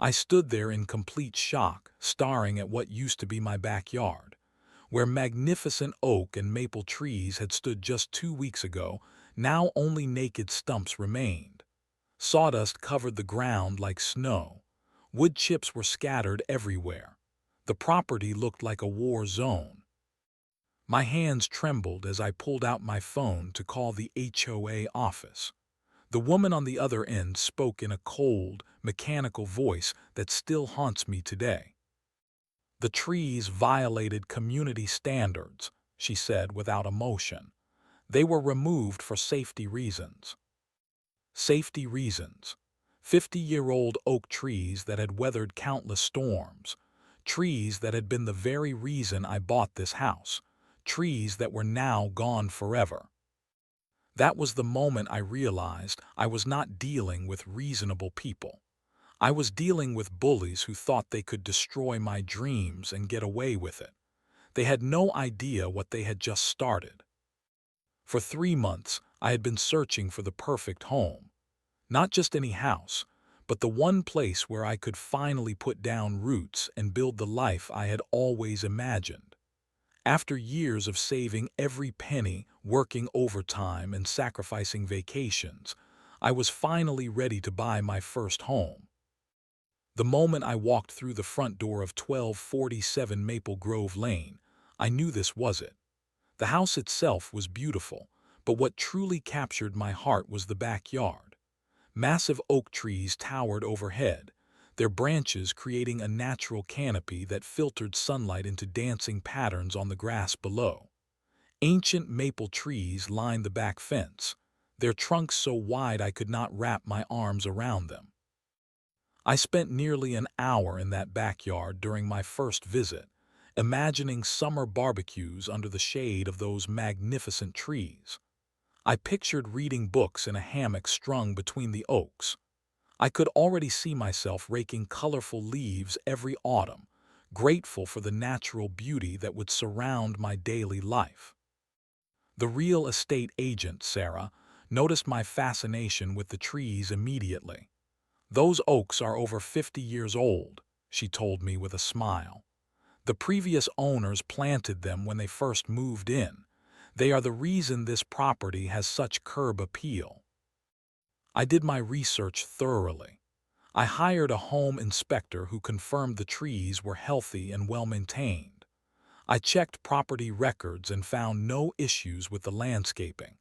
I stood there in complete shock, staring at what used to be my backyard. Where magnificent oak and maple trees had stood just 2 weeks ago, now only naked stumps remained. Sawdust covered the ground like snow. Wood chips were scattered everywhere. The property looked like a war zone. My hands trembled as I pulled out my phone to call the HOA office. The woman on the other end spoke in a cold, mechanical voice that still haunts me today. "The trees violated community standards," she said without emotion. "They were removed for safety reasons." Safety reasons. 50-year-old oak trees that had weathered countless storms. Trees that had been the very reason I bought this house. Trees that were now gone forever. That was the moment I realized I was not dealing with reasonable people. I was dealing with bullies who thought they could destroy my dreams and get away with it. They had no idea what they had just started. For 3 months, I had been searching for the perfect home. Not just any house, but the one place where I could finally put down roots and build the life I had always imagined. After years of saving every penny, working overtime, and sacrificing vacations, I was finally ready to buy my first home. The moment I walked through the front door of 1247 Maple Grove Lane, I knew this was it. The house itself was beautiful, but what truly captured my heart was the backyard. Massive oak trees towered overhead, their branches creating a natural canopy that filtered sunlight into dancing patterns on the grass below. Ancient maple trees lined the back fence, their trunks so wide I could not wrap my arms around them. I spent nearly an hour in that backyard during my first visit, imagining summer barbecues under the shade of those magnificent trees. I pictured reading books in a hammock strung between the oaks. I could already see myself raking colorful leaves every autumn, grateful for the natural beauty that would surround my daily life. The real estate agent, Sarah, noticed my fascination with the trees immediately. "Those oaks are over 50 years old," she told me with a smile. "The previous owners planted them when they first moved in. They are the reason this property has such curb appeal." I did my research thoroughly. I hired a home inspector who confirmed the trees were healthy and well-maintained. I checked property records and found no issues with the landscaping.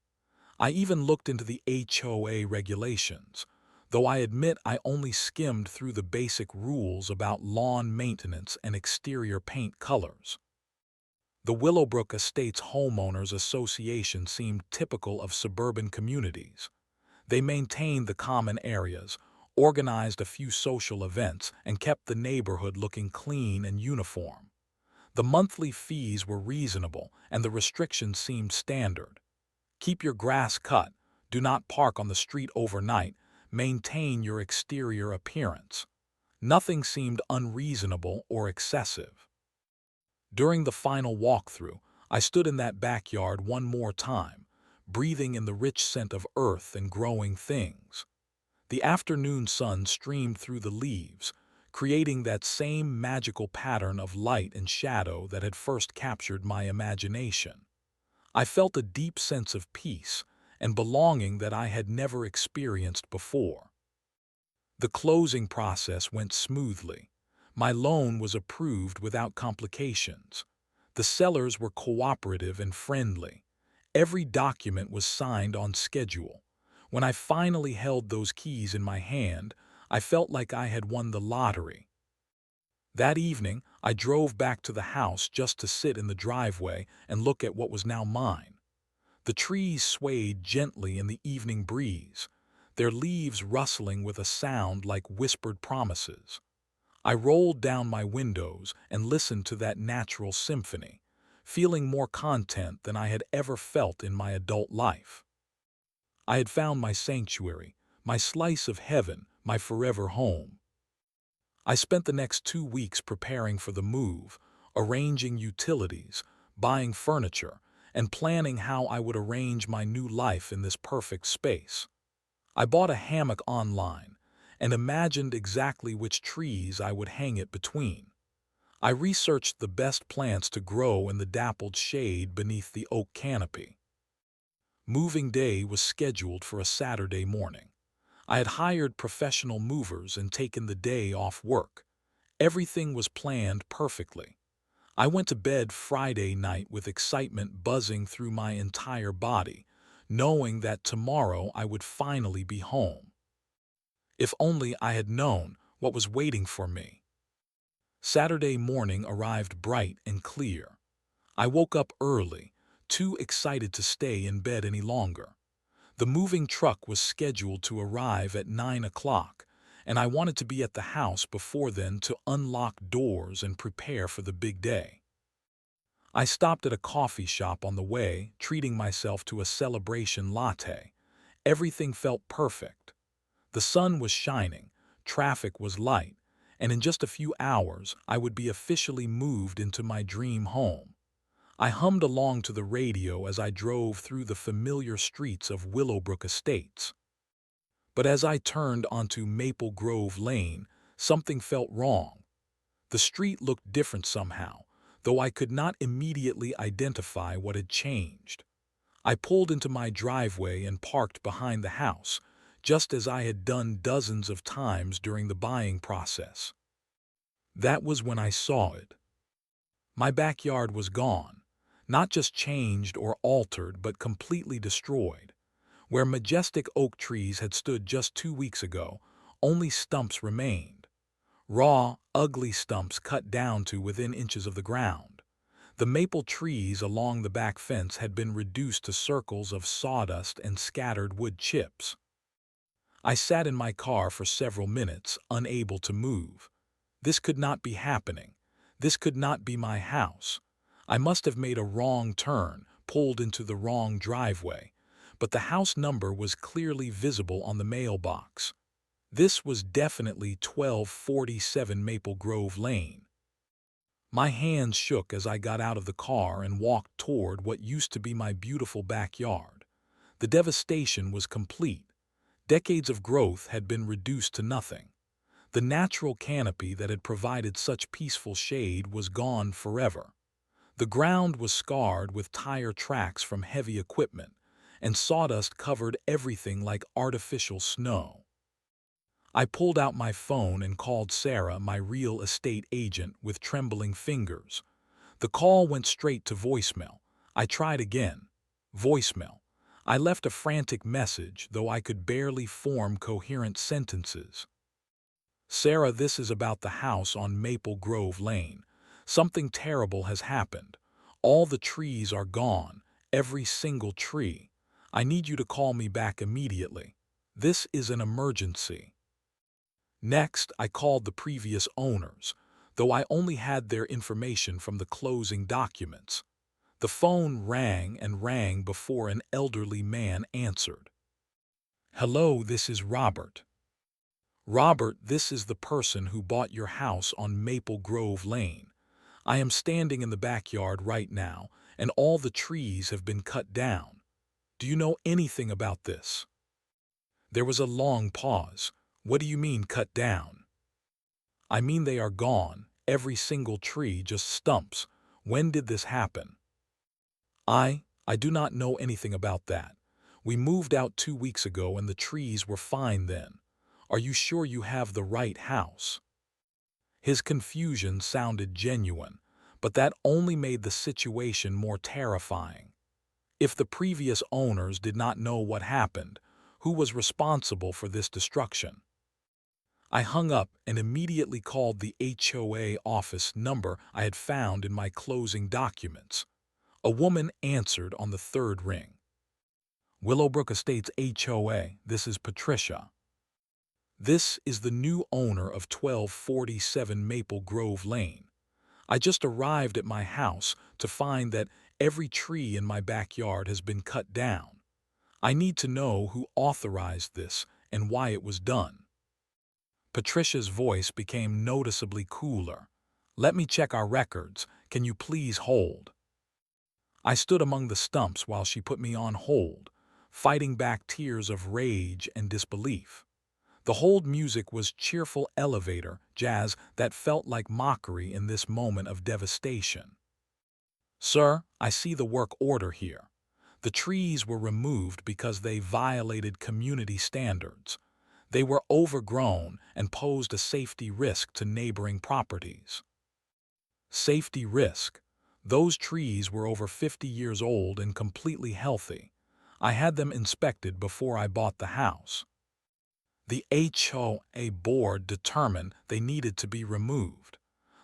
I even looked into the HOA regulations, though I admit I only skimmed through the basic rules about lawn maintenance and exterior paint colors. The Willowbrook Estates Homeowners Association seemed typical of suburban communities. They maintained the common areas, organized a few social events, and kept the neighborhood looking clean and uniform. The monthly fees were reasonable, and the restrictions seemed standard. Keep your grass cut, do not park on the street overnight, maintain your exterior appearance. Nothing seemed unreasonable or excessive. During the final walkthrough, I stood in that backyard one more time, breathing in the rich scent of earth and growing things. The afternoon sun streamed through the leaves, creating that same magical pattern of light and shadow that had first captured my imagination. I felt a deep sense of peace and belonging that I had never experienced before. The closing process went smoothly. My loan was approved without complications. The sellers were cooperative and friendly. Every document was signed on schedule. When I finally held those keys in my hand, I felt like I had won the lottery. That evening, I drove back to the house just to sit in the driveway and look at what was now mine. The trees swayed gently in the evening breeze, their leaves rustling with a sound like whispered promises. I rolled down my windows and listened to that natural symphony, feeling more content than I had ever felt in my adult life. I had found my sanctuary, my slice of heaven, my forever home. I spent the next 2 weeks preparing for the move, arranging utilities, buying furniture, and planning how I would arrange my new life in this perfect space. I bought a hammock online, and imagined exactly which trees I would hang it between. I researched the best plants to grow in the dappled shade beneath the oak canopy. Moving day was scheduled for a Saturday morning. I had hired professional movers and taken the day off work. Everything was planned perfectly. I went to bed Friday night with excitement buzzing through my entire body, knowing that tomorrow I would finally be home. If only I had known what was waiting for me. Saturday morning arrived bright and clear. I woke up early, too excited to stay in bed any longer. The moving truck was scheduled to arrive at 9 o'clock, and I wanted to be at the house before then to unlock doors and prepare for the big day. I stopped at a coffee shop on the way, treating myself to a celebration latte. Everything felt perfect. The sun was shining, traffic was light, and in just a few hours I would be officially moved into my dream home. I hummed along to the radio as I drove through the familiar streets of Willowbrook Estates. But as I turned onto Maple Grove Lane, something felt wrong. The street looked different somehow, though I could not immediately identify what had changed. I pulled into my driveway and parked behind the house, just as I had done dozens of times during the buying process. That was when I saw it. My backyard was gone, not just changed or altered, but completely destroyed. Where majestic oak trees had stood just 2 weeks ago, only stumps remained. Raw, ugly stumps cut down to within inches of the ground. The maple trees along the back fence had been reduced to circles of sawdust and scattered wood chips. I sat in my car for several minutes, unable to move. This could not be happening. This could not be my house. I must have made a wrong turn, pulled into the wrong driveway. But the house number was clearly visible on the mailbox. This was definitely 1247 Maple Grove Lane. My hands shook as I got out of the car and walked toward what used to be my beautiful backyard. The devastation was complete. Decades of growth had been reduced to nothing. The natural canopy that had provided such peaceful shade was gone forever. The ground was scarred with tire tracks from heavy equipment, and sawdust covered everything like artificial snow. I pulled out my phone and called Sarah, my real estate agent, with trembling fingers. The call went straight to voicemail. I tried again. Voicemail. I left a frantic message, though I could barely form coherent sentences. Sarah, this is about the house on Maple Grove Lane. Something terrible has happened. All the trees are gone, every single tree. I need you to call me back immediately. This is an emergency. Next, I called the previous owners, though I only had their information from the closing documents. The phone rang and rang before an elderly man answered. Hello, this is Robert. Robert, this is the person who bought your house on Maple Grove Lane. I am standing in the backyard right now, and all the trees have been cut down. Do you know anything about this? There was a long pause. What do you mean cut down? I mean they are gone, every single tree, just stumps. When did this happen? I do not know anything about that. We moved out 2 weeks ago and the trees were fine then. Are you sure you have the right house? His confusion sounded genuine, but that only made the situation more terrifying. If the previous owners did not know what happened, who was responsible for this destruction? I hung up and immediately called the HOA office number I had found in my closing documents. A woman answered on the third ring. Willowbrook Estates HOA, this is Patricia. This is the new owner of 1247 Maple Grove Lane. I just arrived at my house to find that every tree in my backyard has been cut down. I need to know who authorized this and why it was done. Patricia's voice became noticeably cooler. Let me check our records. Can you please hold? I stood among the stumps while she put me on hold, fighting back tears of rage and disbelief. The hold music was cheerful elevator jazz that felt like mockery in this moment of devastation. "Sir, I see the work order here. The trees were removed because they violated community standards. They were overgrown and posed a safety risk to neighboring properties." Safety risk. Those trees were over 50 years old and completely healthy. I had them inspected before I bought the house. The HOA board determined they needed to be removed.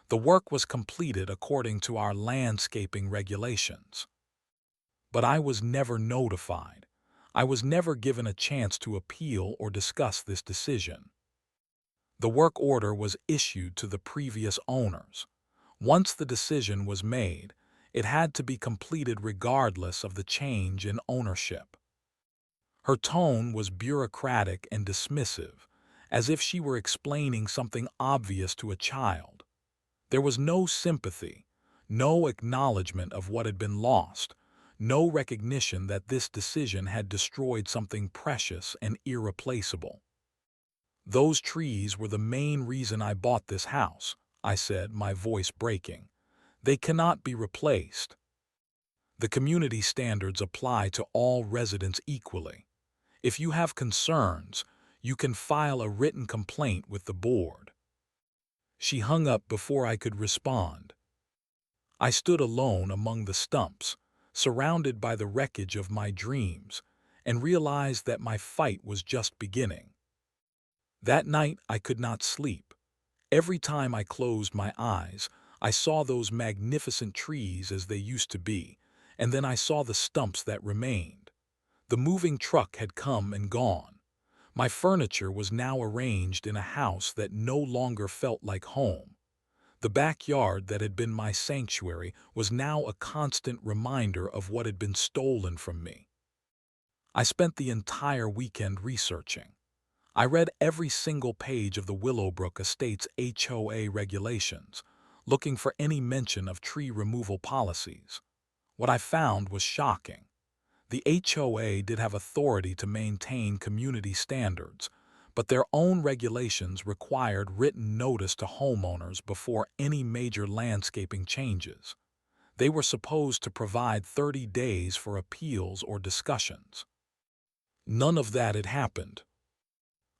The work was completed according to our landscaping regulations. But I was never notified. I was never given a chance to appeal or discuss this decision. The work order was issued to the previous owners. Once the decision was made, it had to be completed regardless of the change in ownership. Her tone was bureaucratic and dismissive, as if she were explaining something obvious to a child. There was no sympathy, no acknowledgement of what had been lost, no recognition that this decision had destroyed something precious and irreplaceable. "Those trees were the main reason I bought this house," I said, my voice breaking. "They cannot be replaced. The community standards apply to all residents equally. If you have concerns, you can file a written complaint with the board." She hung up before I could respond. I stood alone among the stumps, surrounded by the wreckage of my dreams, and realized that my fight was just beginning. That night I could not sleep. Every time I closed my eyes, I saw those magnificent trees as they used to be, and then I saw the stumps that remained. The moving truck had come and gone. My furniture was now arranged in a house that no longer felt like home. The backyard that had been my sanctuary was now a constant reminder of what had been stolen from me. I spent the entire weekend researching. I read every single page of the Willowbrook Estates HOA regulations, looking for any mention of tree removal policies. What I found was shocking. The HOA did have authority to maintain community standards, but their own regulations required written notice to homeowners before any major landscaping changes. They were supposed to provide 30 days for appeals or discussions. None of that had happened.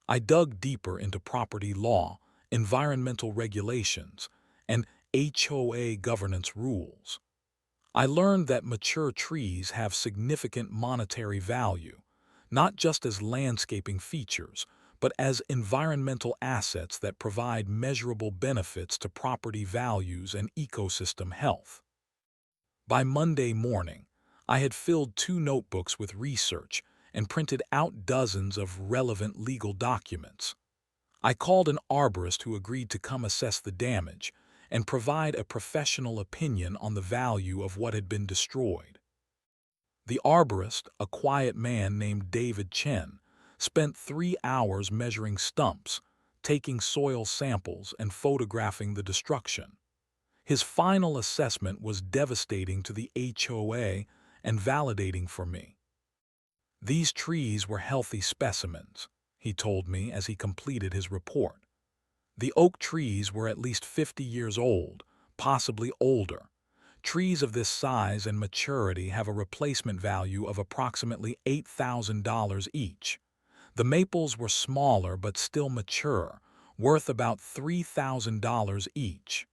I dug deeper into property law, environmental regulations, and HOA governance rules. I learned that mature trees have significant monetary value, not just as landscaping features, but as environmental assets that provide measurable benefits to property values and ecosystem health. By Monday morning, I had filled 2 notebooks with research and printed out dozens of relevant legal documents. I called an arborist who agreed to come assess the damage and provide a professional opinion on the value of what had been destroyed. The arborist, a quiet man named David Chen, spent 3 hours measuring stumps, taking soil samples, and photographing the destruction. His final assessment was devastating to the HOA and validating for me. "These trees were healthy specimens," he told me as he completed his report. "The oak trees were at least 50 years old, possibly older. Trees of this size and maturity have a replacement value of approximately $8,000 each. The maples were smaller but still mature, worth about $3,000 each."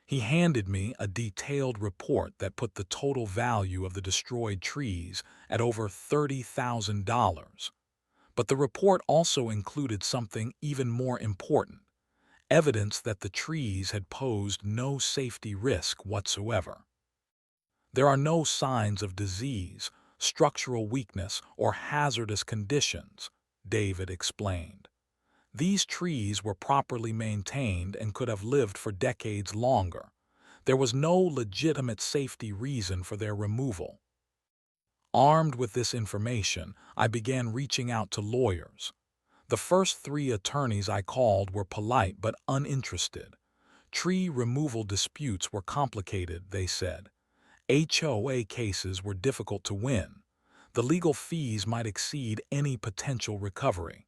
He handed me a detailed report that put the total value of the destroyed trees at over $30,000. But the report also included something even more important: evidence that the trees had posed no safety risk whatsoever. "There are no signs of disease, structural weakness, or hazardous conditions," David explained. "These trees were properly maintained and could have lived for decades longer. There was no legitimate safety reason for their removal." Armed with this information, I began reaching out to lawyers. The first 3 attorneys I called were polite but uninterested. Tree removal disputes were complicated, they said. HOA cases were difficult to win. The legal fees might exceed any potential recovery.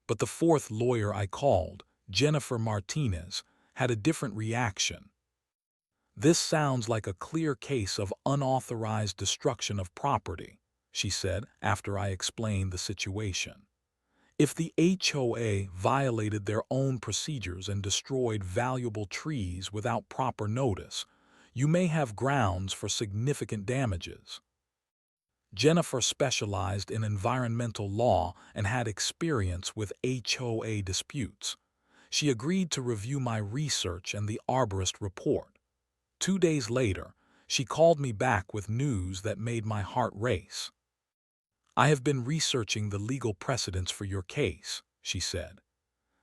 But the fourth lawyer I called, Jennifer Martinez, had a different reaction. "This sounds like a clear case of unauthorized destruction of property," she said after I explained the situation. "If the HOA violated their own procedures and destroyed valuable trees without proper notice, you may have grounds for significant damages." Jennifer specialized in environmental law and had experience with HOA disputes. She agreed to review my research and the arborist report. 2 days later, she called me back with news that made my heart race. "I have been researching the legal precedents for your case," she said.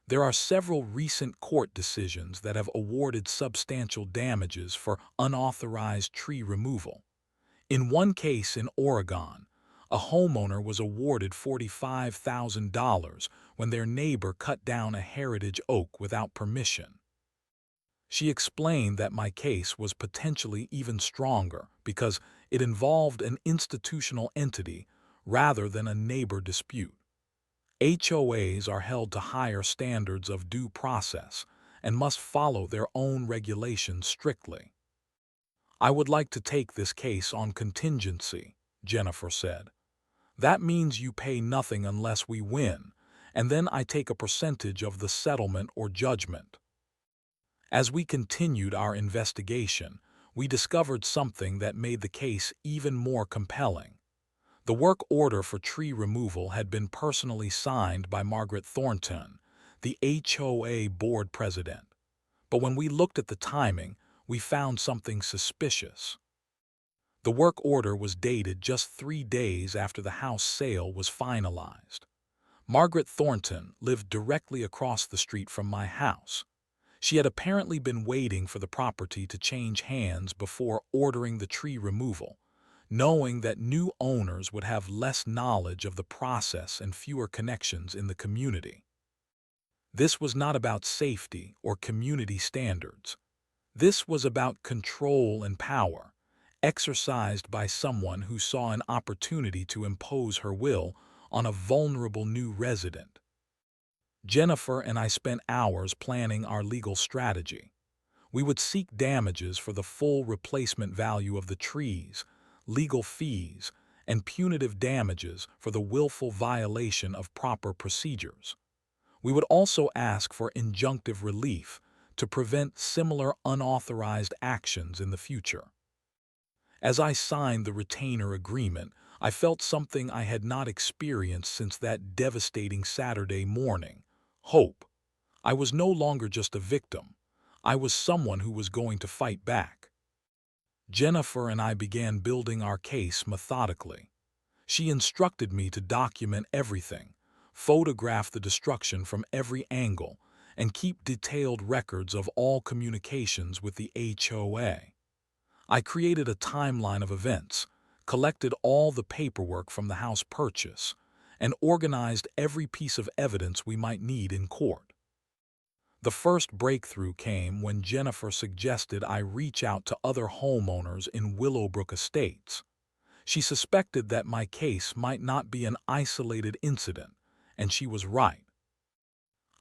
"There are several recent court decisions that have awarded substantial damages for unauthorized tree removal. In one case in Oregon, a homeowner was awarded $45,000 when their neighbor cut down a heritage oak without permission." She explained that my case was potentially even stronger because it involved an institutional entity rather than a neighbor dispute. HOAs are held to higher standards of due process and must follow their own regulations strictly. "I would like to take this case on contingency," Jennifer said. "That means you pay nothing unless we win, and then I take a percentage of the settlement or judgment." As we continued our investigation, we discovered something that made the case even more compelling. The work order for tree removal had been personally signed by Margaret Thornton, the HOA board president. But when we looked at the timing, we found something suspicious. The work order was dated just 3 days after the house sale was finalized. Margaret Thornton lived directly across the street from my house. She had apparently been waiting for the property to change hands before ordering the tree removal, knowing that new owners would have less knowledge of the process and fewer connections in the community. This was not about safety or community standards. This was about control and power, exercised by someone who saw an opportunity to impose her will on a vulnerable new resident. Jennifer and I spent hours planning our legal strategy. We would seek damages for the full replacement value of the trees, legal fees, and punitive damages for the willful violation of proper procedures. We would also ask for injunctive relief to prevent similar unauthorized actions in the future. As I signed the retainer agreement, I felt something I had not experienced since that devastating Saturday morning: hope. I was no longer just a victim. I was someone who was going to fight back. Jennifer and I began building our case methodically. She instructed me to document everything, photograph the destruction from every angle, and keep detailed records of all communications with the HOA. I created a timeline of events, collected all the paperwork from the house purchase, and organized every piece of evidence we might need in court. The first breakthrough came when Jennifer suggested I reach out to other homeowners in Willowbrook Estates. She suspected that my case might not be an isolated incident, and she was right.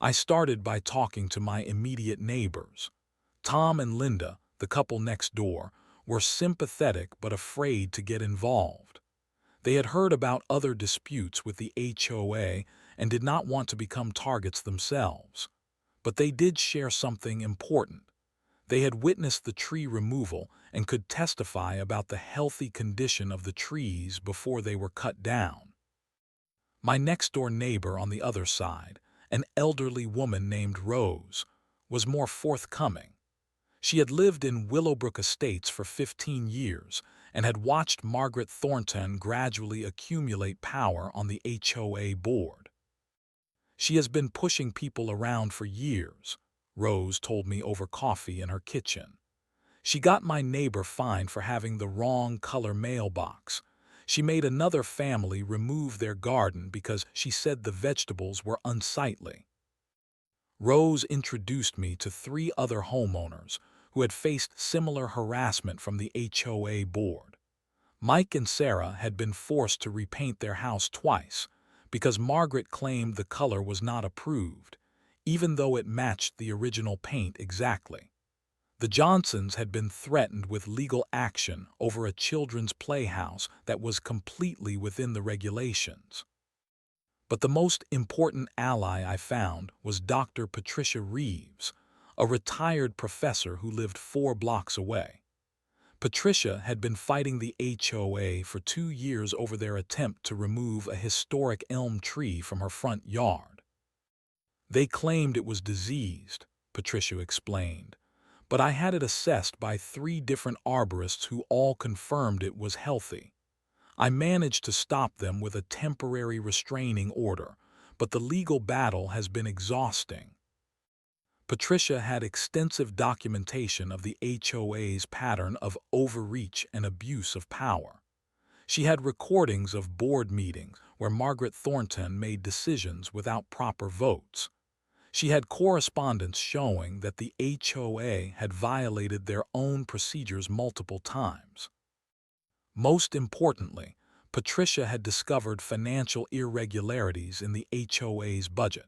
I started by talking to my immediate neighbors. Tom and Linda, the couple next door, were sympathetic but afraid to get involved. They had heard about other disputes with the HOA and did not want to become targets themselves. But they did share something important. They had witnessed the tree removal and could testify about the healthy condition of the trees before they were cut down. My next-door neighbor on the other side, an elderly woman named Rose, was more forthcoming. She had lived in Willowbrook Estates for 15 years and had watched Margaret Thornton gradually accumulate power on the HOA board. "She has been pushing people around for years," Rose told me over coffee in her kitchen. "She got my neighbor fined for having the wrong color mailbox. She made another family remove their garden because she said the vegetables were unsightly." Rose introduced me to 3 other homeowners who had faced similar harassment from the HOA board. Mike and Sarah had been forced to repaint their house twice, because Margaret claimed the color was not approved, even though it matched the original paint exactly. The Johnsons had been threatened with legal action over a children's playhouse that was completely within the regulations. But the most important ally I found was Dr. Patricia Reeves, a retired professor who lived 4 blocks away. Patricia had been fighting the HOA for 2 years over their attempt to remove a historic elm tree from her front yard. They claimed it was diseased, Patricia explained, but I had it assessed by 3 different arborists who all confirmed it was healthy. I managed to stop them with a temporary restraining order, but the legal battle has been exhausting. Patricia had extensive documentation of the HOA's pattern of overreach and abuse of power. She had recordings of board meetings where Margaret Thornton made decisions without proper votes. She had correspondence showing that the HOA had violated their own procedures multiple times. Most importantly, Patricia had discovered financial irregularities in the HOA's budget.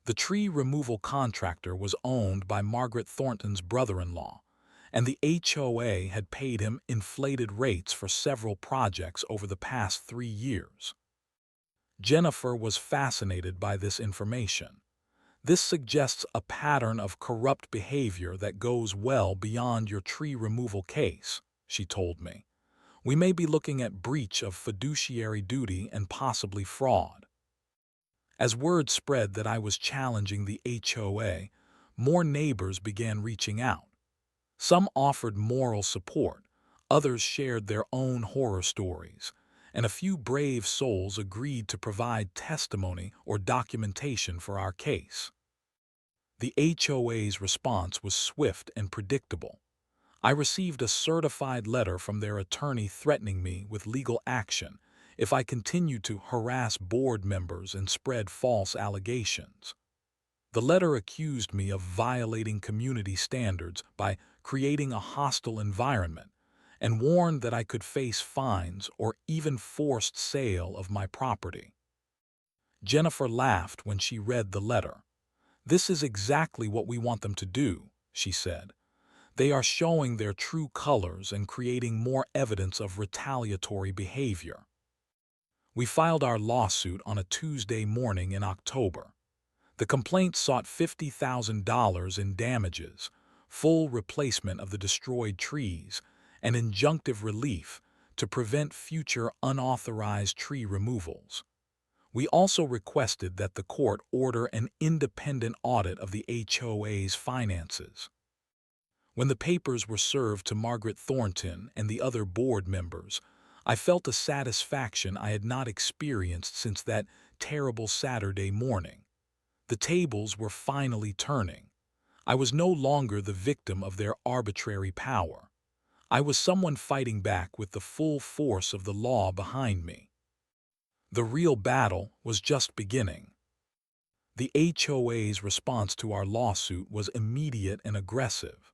The tree removal contractor was owned by Margaret Thornton's brother-in-law, and the HOA had paid him inflated rates for several projects over the past 3 years. Jennifer was fascinated by this information. This suggests a pattern of corrupt behavior that goes well beyond your tree removal case, she told me. We may be looking at breach of fiduciary duty and possibly fraud. As word spread that I was challenging the HOA, more neighbors began reaching out. Some offered moral support, others shared their own horror stories, and a few brave souls agreed to provide testimony or documentation for our case. The HOA's response was swift and predictable. I received a certified letter from their attorney threatening me with legal action if I continued to harass board members and spread false allegations. The letter accused me of violating community standards by creating a hostile environment and warned that I could face fines or even forced sale of my property. Jennifer laughed when she read the letter. "This is exactly what we want them to do," she said. "They are showing their true colors and creating more evidence of retaliatory behavior." We filed our lawsuit on a Tuesday morning in October. The complaint sought $50,000 in damages, full replacement of the destroyed trees, and injunctive relief to prevent future unauthorized tree removals. We also requested that the court order an independent audit of the HOA's finances. When the papers were served to Margaret Thornton and the other board members, I felt a satisfaction I had not experienced since that terrible Saturday morning. The tables were finally turning. I was no longer the victim of their arbitrary power. I was someone fighting back with the full force of the law behind me. The real battle was just beginning. The HOA's response to our lawsuit was immediate and aggressive.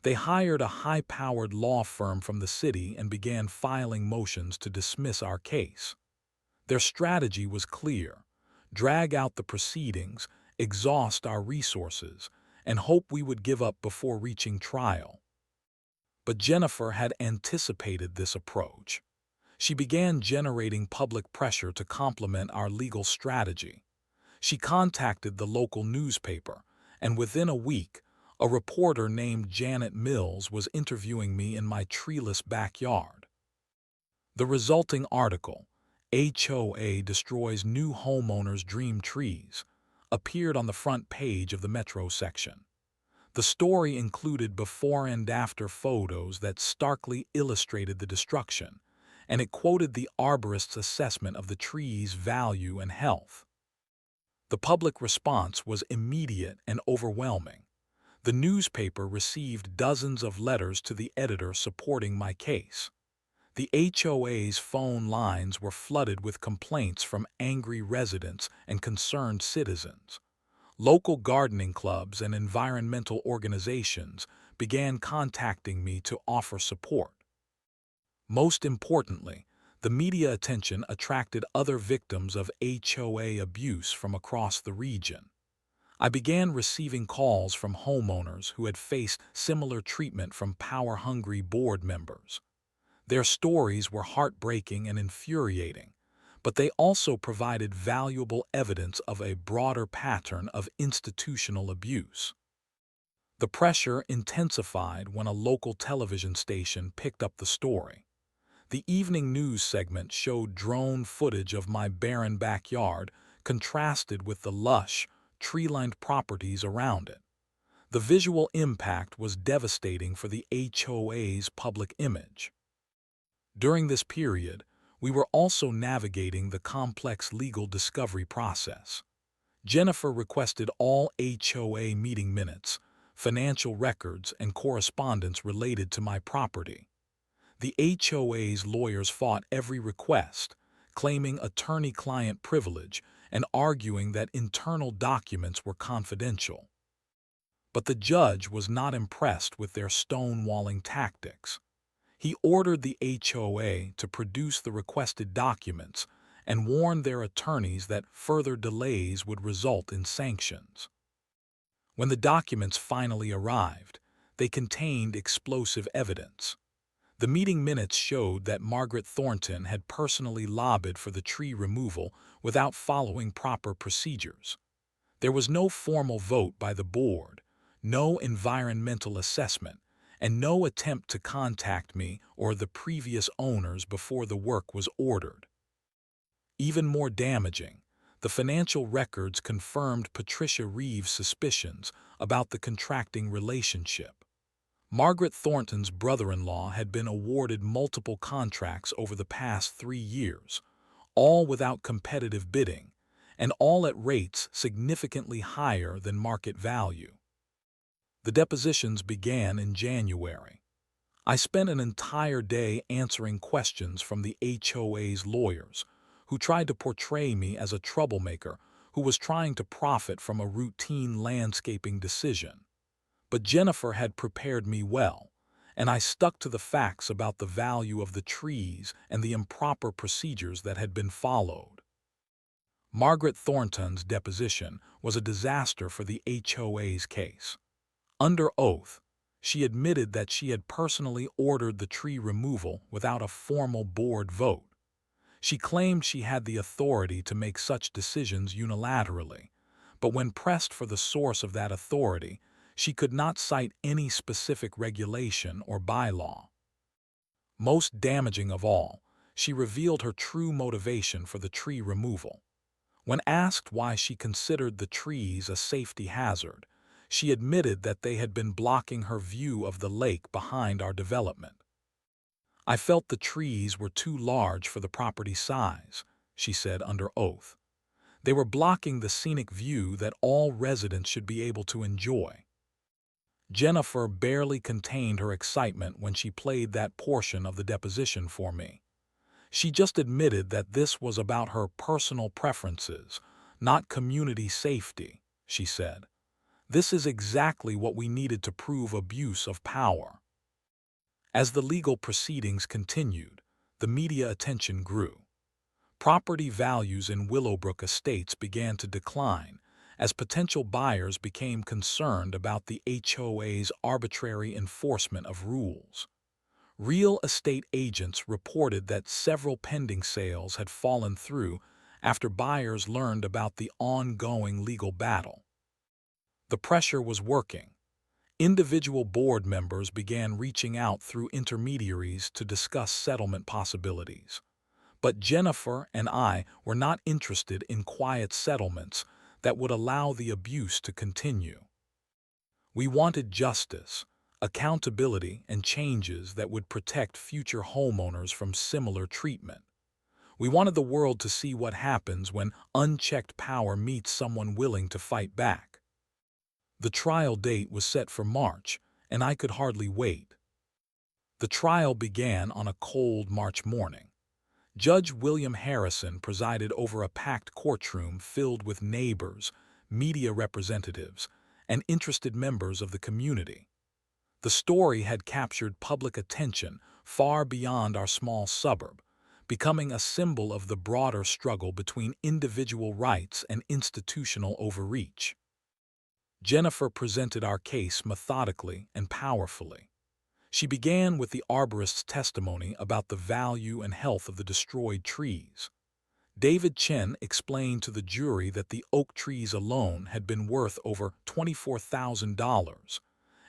They hired a high-powered law firm from the city and began filing motions to dismiss our case. Their strategy was clear: drag out the proceedings, exhaust our resources, and hope we would give up before reaching trial. But Jennifer had anticipated this approach. She began generating public pressure to complement our legal strategy. She contacted the local newspaper, and within a week, a reporter named Janet Mills was interviewing me in my treeless backyard. The resulting article, "HOA Destroys New Homeowners' Dream Trees," appeared on the front page of the Metro section. The story included before and after photos that starkly illustrated the destruction, and it quoted the arborist's assessment of the tree's value and health. The public response was immediate and overwhelming. The newspaper received dozens of letters to the editor supporting my case. The HOA's phone lines were flooded with complaints from angry residents and concerned citizens. Local gardening clubs and environmental organizations began contacting me to offer support. Most importantly, The media attention attracted other victims of HOA abuse from across the region. I began receiving calls from homeowners who had faced similar treatment from power-hungry board members. Their stories were heartbreaking and infuriating, but they also provided valuable evidence of a broader pattern of institutional abuse. The pressure intensified when a local television station picked up the story. The evening news segment showed drone footage of my barren backyard contrasted with the lush, tree-lined properties around it. The visual impact was devastating for the HOA's public image. During this period, we were also navigating the complex legal discovery process. Jennifer requested all HOA meeting minutes, financial records, and correspondence related to my property. The HOA's lawyers fought every request, claiming attorney-client privilege and arguing that internal documents were confidential. But the judge was not impressed with their stonewalling tactics. He ordered the HOA to produce the requested documents and warned their attorneys that further delays would result in sanctions. When the documents finally arrived, they contained explosive evidence. The meeting minutes showed that Margaret Thornton had personally lobbied for the tree removal without following proper procedures. There was no formal vote by the board, no environmental assessment, and no attempt to contact me or the previous owners before the work was ordered. Even more damaging, the financial records confirmed Patricia Reeves' suspicions about the contracting relationship. Margaret Thornton's brother-in-law had been awarded multiple contracts over the past 3 years, all without competitive bidding, and all at rates significantly higher than market value. The depositions began in January. I spent an entire day answering questions from the HOA's lawyers, who tried to portray me as a troublemaker who was trying to profit from a routine landscaping decision. But Jennifer had prepared me well, and I stuck to the facts about the value of the trees and the improper procedures that had been followed. Margaret Thornton's deposition was a disaster for the HOA's case. Under oath, she admitted that she had personally ordered the tree removal without a formal board vote. She claimed she had the authority to make such decisions unilaterally, but when pressed for the source of that authority, she could not cite any specific regulation or bylaw. Most damaging of all, she revealed her true motivation for the tree removal. When asked why she considered the trees a safety hazard, she admitted that they had been blocking her view of the lake behind our development. "I felt the trees were too large for the property size," she said under oath. "They were blocking the scenic view that all residents should be able to enjoy." Jennifer barely contained her excitement when she played that portion of the deposition for me. She just admitted that this was about her personal preferences, not community safety, she said. "This is exactly what we needed to prove abuse of power." As the legal proceedings continued, the media attention grew. Property values in Willowbrook Estates began to decline as potential buyers became concerned about the HOA's arbitrary enforcement of rules. Real estate agents reported that several pending sales had fallen through after buyers learned about the ongoing legal battle. The pressure was working. Individual board members began reaching out through intermediaries to discuss settlement possibilities. But Jennifer and I were not interested in quiet settlements that would allow the abuse to continue. We wanted justice, accountability, and changes that would protect future homeowners from similar treatment. We wanted the world to see what happens when unchecked power meets someone willing to fight back. The trial date was set for March, and I could hardly wait. The trial began on a cold March morning. Judge William Harrison presided over a packed courtroom filled with neighbors, media representatives, and interested members of the community. The story had captured public attention far beyond our small suburb, becoming a symbol of the broader struggle between individual rights and institutional overreach. Jennifer presented our case methodically and powerfully. She began with the arborist's testimony about the value and health of the destroyed trees. David Chen explained to the jury that the oak trees alone had been worth over $24,000,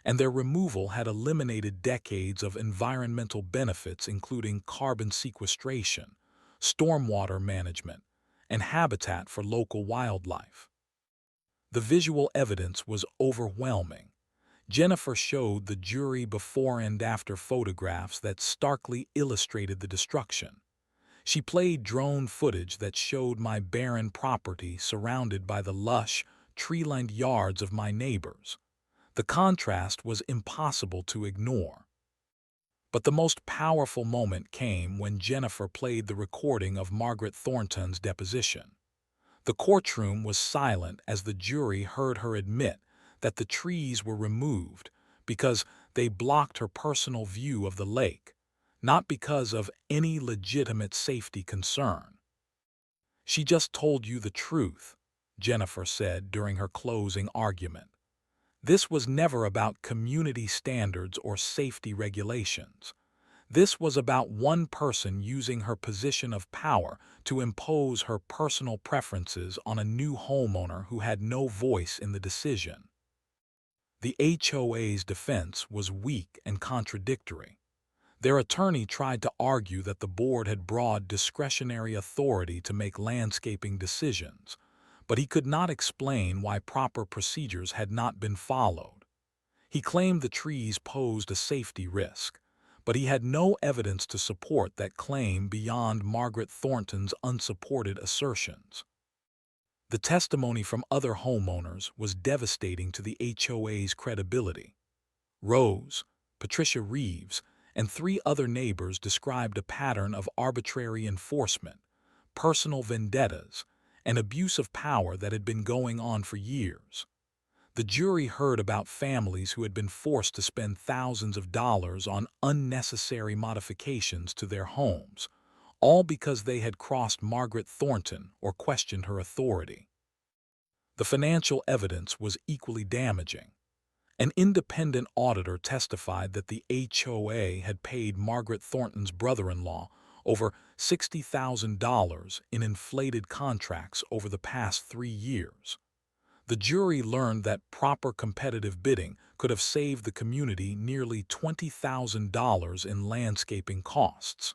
and their removal had eliminated decades of environmental benefits including carbon sequestration, stormwater management, and habitat for local wildlife. The visual evidence was overwhelming. Jennifer showed the jury before and after photographs that starkly illustrated the destruction. She played drone footage that showed my barren property surrounded by the lush, tree-lined yards of my neighbors. The contrast was impossible to ignore. But the most powerful moment came when Jennifer played the recording of Margaret Thornton's deposition. The courtroom was silent as the jury heard her admit that the trees were removed because they blocked her personal view of the lake, not because of any legitimate safety concern. "She just told you the truth," Jennifer said during her closing argument. "This was never about community standards or safety regulations. This was about one person using her position of power to impose her personal preferences on a new homeowner who had no voice in the decision." The HOA's defense was weak and contradictory. Their attorney tried to argue that the board had broad discretionary authority to make landscaping decisions, but he could not explain why proper procedures had not been followed. He claimed the trees posed a safety risk, but he had no evidence to support that claim beyond Margaret Thornton's unsupported assertions. The testimony from other homeowners was devastating to the HOA's credibility. Rose, Patricia Reeves, and 3 other neighbors described a pattern of arbitrary enforcement, personal vendettas, and abuse of power that had been going on for years. The jury heard about families who had been forced to spend thousands of dollars on unnecessary modifications to their homes, all because they had crossed Margaret Thornton or questioned her authority. The financial evidence was equally damaging. An independent auditor testified that the HOA had paid Margaret Thornton's brother-in-law over $60,000 in inflated contracts over the past 3 years. The jury learned that proper competitive bidding could have saved the community nearly $20,000 in landscaping costs.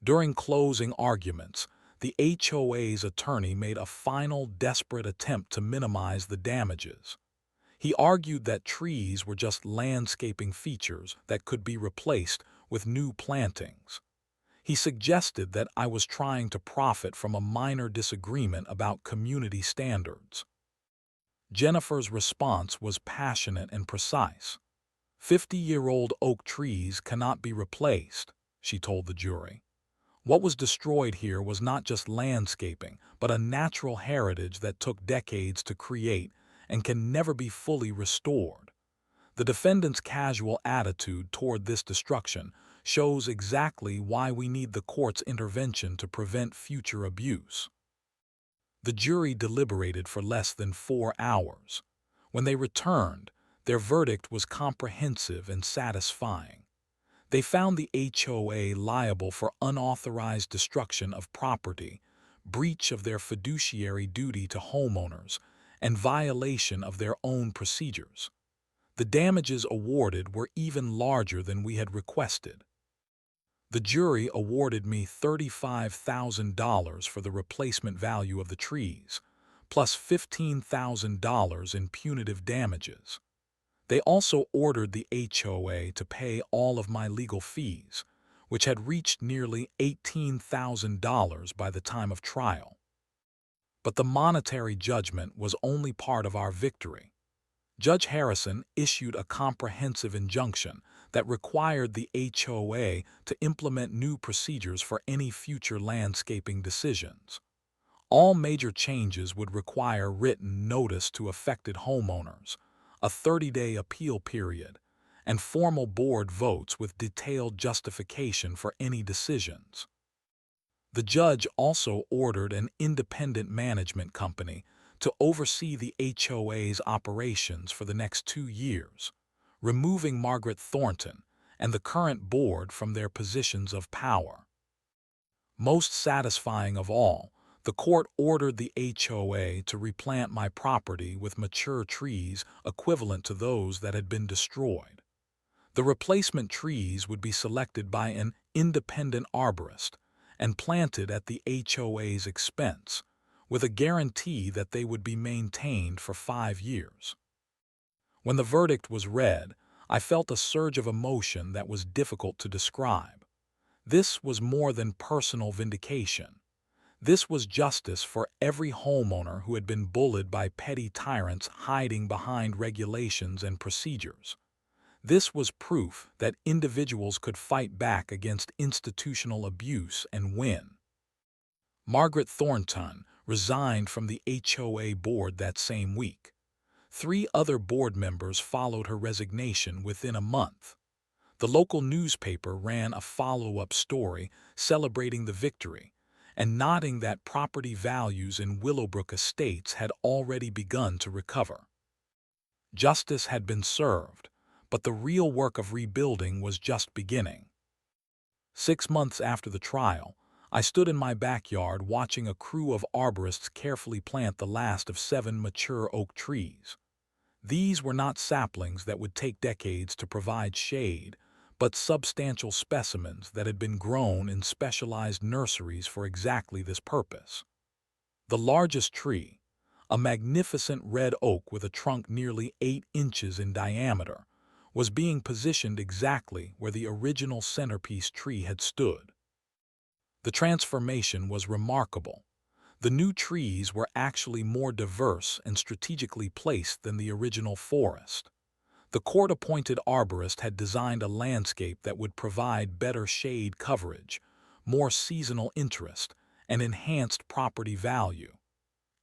During closing arguments, the HOA's attorney made a final desperate attempt to minimize the damages. He argued that trees were just landscaping features that could be replaced with new plantings. He suggested that I was trying to profit from a minor disagreement about community standards. Jennifer's response was passionate and precise. 50-year-old oak trees cannot be replaced, she told the jury. What was destroyed here was not just landscaping, but a natural heritage that took decades to create and can never be fully restored. The defendant's casual attitude toward this destruction shows exactly why we need the court's intervention to prevent future abuse. The jury deliberated for less than 4 hours. When they returned, their verdict was comprehensive and satisfying. They found the HOA liable for unauthorized destruction of property, breach of their fiduciary duty to homeowners, and violation of their own procedures. The damages awarded were even larger than we had requested. The jury awarded me $35,000 for the replacement value of the trees, plus $15,000 in punitive damages. They also ordered the HOA to pay all of my legal fees, which had reached nearly $18,000 by the time of trial. But the monetary judgment was only part of our victory. Judge Harrison issued a comprehensive injunction that required the HOA to implement new procedures for any future landscaping decisions. All major changes would require written notice to affected homeowners, a 30-day appeal period, and formal board votes with detailed justification for any decisions. The judge also ordered an independent management company to oversee the HOA's operations for the next 2 years, removing Margaret Thornton and the current board from their positions of power. Most satisfying of all, the court ordered the HOA to replant my property with mature trees equivalent to those that had been destroyed. The replacement trees would be selected by an independent arborist and planted at the HOA's expense, with a guarantee that they would be maintained for 5 years. When the verdict was read, I felt a surge of emotion that was difficult to describe. This was more than personal vindication. This was justice for every homeowner who had been bullied by petty tyrants hiding behind regulations and procedures. This was proof that individuals could fight back against institutional abuse and win. Margaret Thornton resigned from the HOA board that same week. 3 other board members followed her resignation within a month. The local newspaper ran a follow-up story celebrating the victory and noting that property values in Willowbrook Estates had already begun to recover. Justice had been served, but the real work of rebuilding was just beginning. 6 months after the trial, I stood in my backyard watching a crew of arborists carefully plant the last of 7 mature oak trees. These were not saplings that would take decades to provide shade, but substantial specimens that had been grown in specialized nurseries for exactly this purpose. The largest tree, a magnificent red oak with a trunk nearly 8 inches in diameter, was being positioned exactly where the original centerpiece tree had stood. The transformation was remarkable. The new trees were actually more diverse and strategically placed than the original forest. The court-appointed arborist had designed a landscape that would provide better shade coverage, more seasonal interest, and enhanced property value.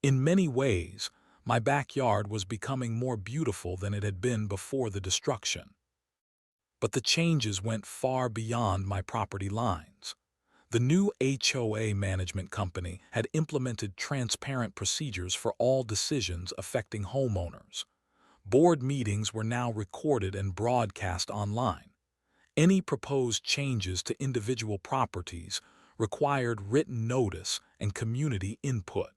In many ways, my backyard was becoming more beautiful than it had been before the destruction. But the changes went far beyond my property lines. The new HOA management company had implemented transparent procedures for all decisions affecting homeowners. Board meetings were now recorded and broadcast online. Any proposed changes to individual properties required written notice and community input.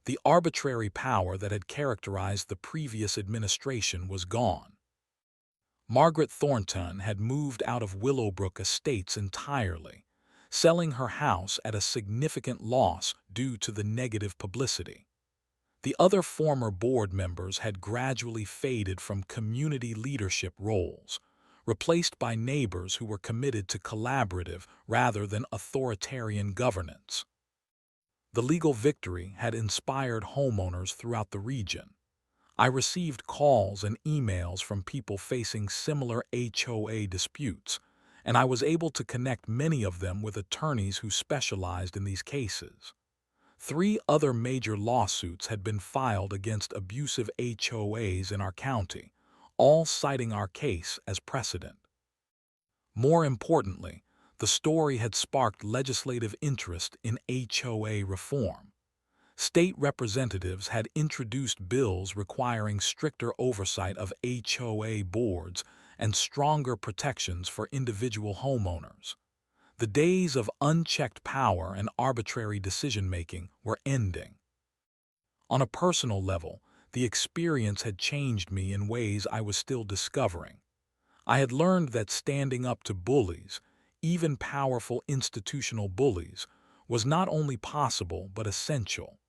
The arbitrary power that had characterized the previous administration was gone. Margaret Thornton had moved out of Willowbrook Estates entirely, selling her house at a significant loss due to the negative publicity. The other former board members had gradually faded from community leadership roles, replaced by neighbors who were committed to collaborative rather than authoritarian governance. The legal victory had inspired homeowners throughout the region. I received calls and emails from people facing similar HOA disputes, and I was able to connect many of them with attorneys who specialized in these cases. 3 other major lawsuits had been filed against abusive HOAs in our county, all citing our case as precedent. More importantly, the story had sparked legislative interest in HOA reform. State representatives had introduced bills requiring stricter oversight of HOA boards and stronger protections for individual homeowners. The days of unchecked power and arbitrary decision-making were ending. On a personal level, the experience had changed me in ways I was still discovering. I had learned that standing up to bullies, even powerful institutional bullies, was not only possible but essential.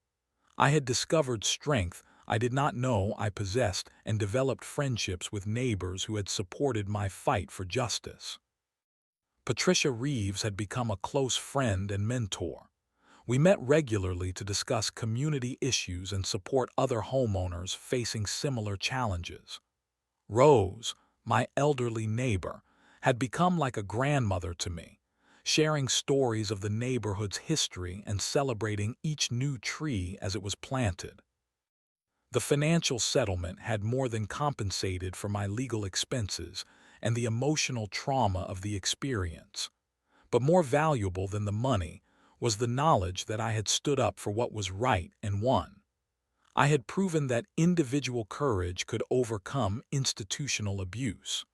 I had discovered strength I did not know I possessed and developed friendships with neighbors who had supported my fight for justice. Patricia Reeves had become a close friend and mentor. We met regularly to discuss community issues and support other homeowners facing similar challenges. Rose, my elderly neighbor, had become like a grandmother to me, sharing stories of the neighborhood's history and celebrating each new tree as it was planted. The financial settlement had more than compensated for my legal expenses and the emotional trauma of the experience. But more valuable than the money was the knowledge that I had stood up for what was right and won. I had proven that individual courage could overcome institutional abuse.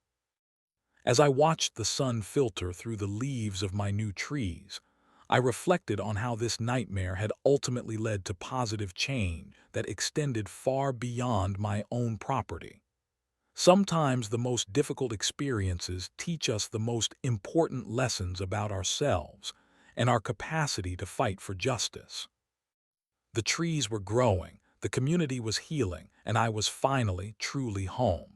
As I watched the sun filter through the leaves of my new trees, I reflected on how this nightmare had ultimately led to positive change that extended far beyond my own property. Sometimes the most difficult experiences teach us the most important lessons about ourselves and our capacity to fight for justice. The trees were growing, the community was healing, and I was finally truly home.